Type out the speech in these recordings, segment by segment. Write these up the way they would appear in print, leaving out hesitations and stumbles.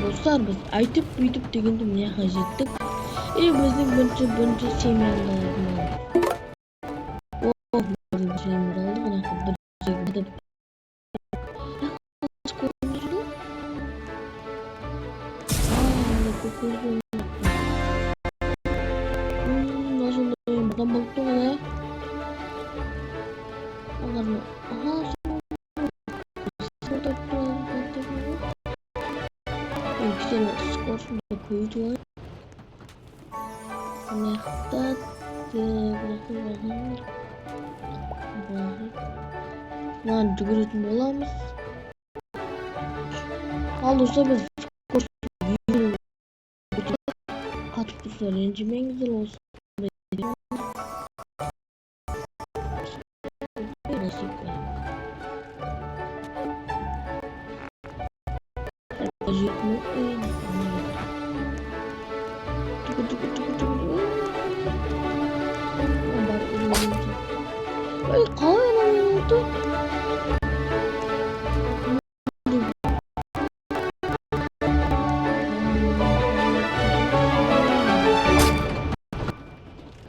Dostlar biz айтып бүйтіп дегенде мына жаққа жеттік. Біздің бірінші семьямды алдым. Lan жүгіретін боламыз. Ал достар біз қатып тұрса ренжімеңіздер осы.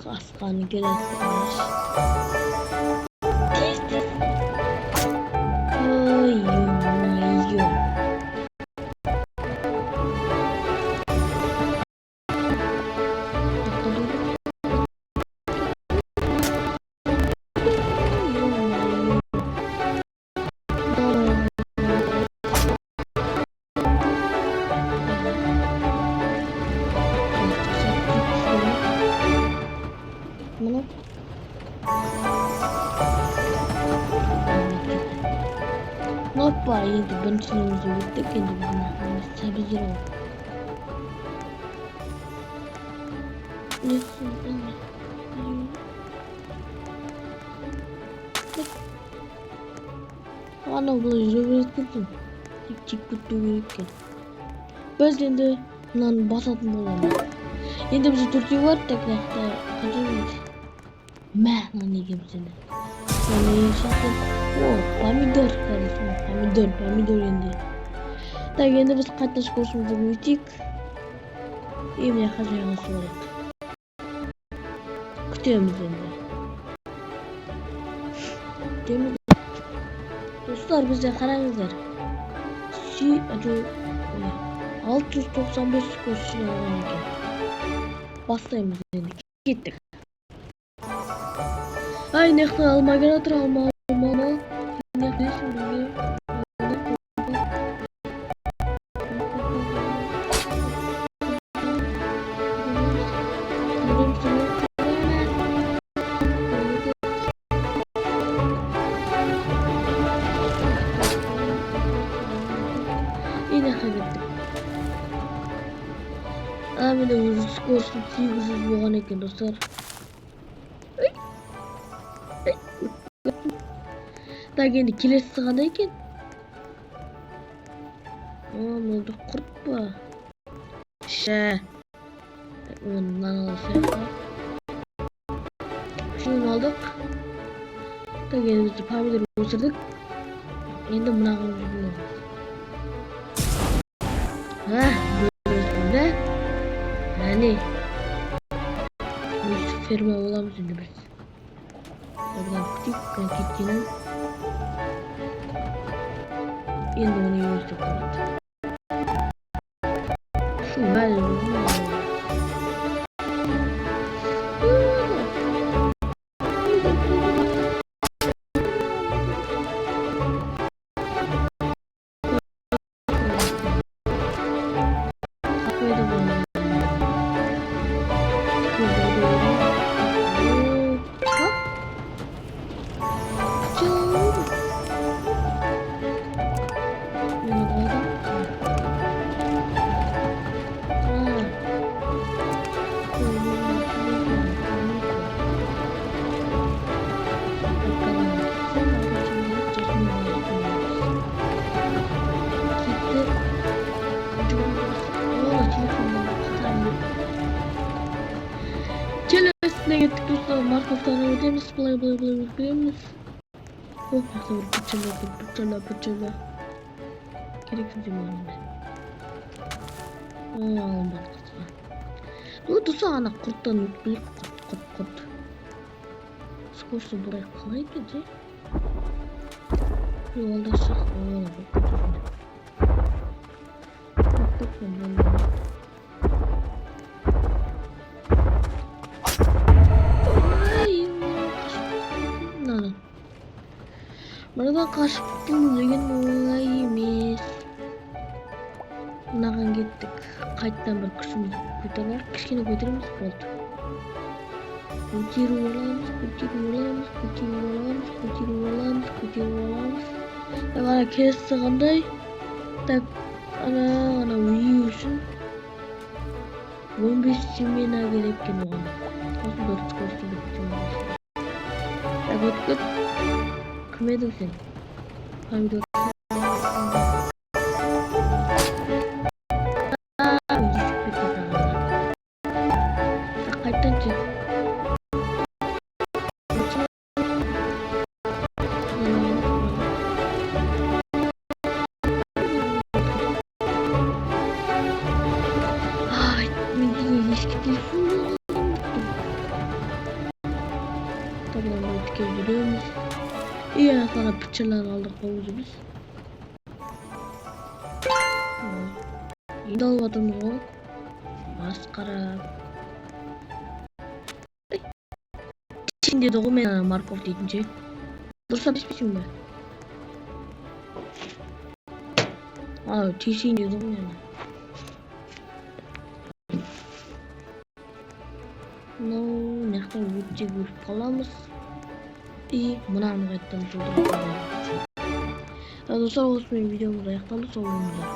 Kaskanı gelesiniz. Hoppa yedi bensinimizi bittik şimdi bana sabizir ol. Ana bu jübrettim. Tik kutu gereken. Biz endi nan basatın bolamız. Endi bize Türkiye var teknekte kaçırmıyoruz. Nan egemizde. Pomidor kardeşim, pomidor endi. Da endi biz qaytaş kursumuzu bitik. Emine hazırlanma so'raylik. Kutamiz endi. Demak, do'stlar bizga qarangizlar. 695 kursini olgan ekan. Bastaymiz endi. Ketdik. Ay nexta almagan o'tir alma. Yine kaybettim. Abi de uzun skorsu 800 болған екен достар. Так енді келесі қандай екен? Мөлді құрт па? Онdan alırsak. Şunu aldık. Tak енді бізді помидор өсірдік. Енді мынаған жүрміз. Bölümünde yani ferma olamaz şimdi biz. Oradan küçük paketinin енді оны өстіп қалады. Şu мәлім. Былай кіреміз. О, пучала. Керексіз демеймін. Алынбады қызға. Бұл тұса ана құрттан өткілік құрт. Скорсы бұрай қалай кеді? Yolda şık oğlan bakıyorum. Bakıyorum ben. Ay, lan. Burada kaçtım деген olay емес. Мынаған кеттік. Қайттан бір күшімізді көтеріп, кішкене көтереміз болды. Көтеріп аламыз. Ана кесі қандай? Так, ана үйі үшін 15 семена керек екен оған. Осы дұрыс көрсін біткен. Так, өткіт. Кім едің сен? Помидор. Қайттан чек. Iya sana pıçılar aldık havuzu biz. Енді алып жатырмыз ғой. Масқара. Сен деді ғой мен ана Марков дейтінше. Дұрыс білмейсің бе? Тесейін деді ғой мен. Мына жақтан өте көріп қаламыз. И мынаны қайттан жолдырып қаламыз. Достар, осымен видеомыз аяқталды. Сау болыңыздар.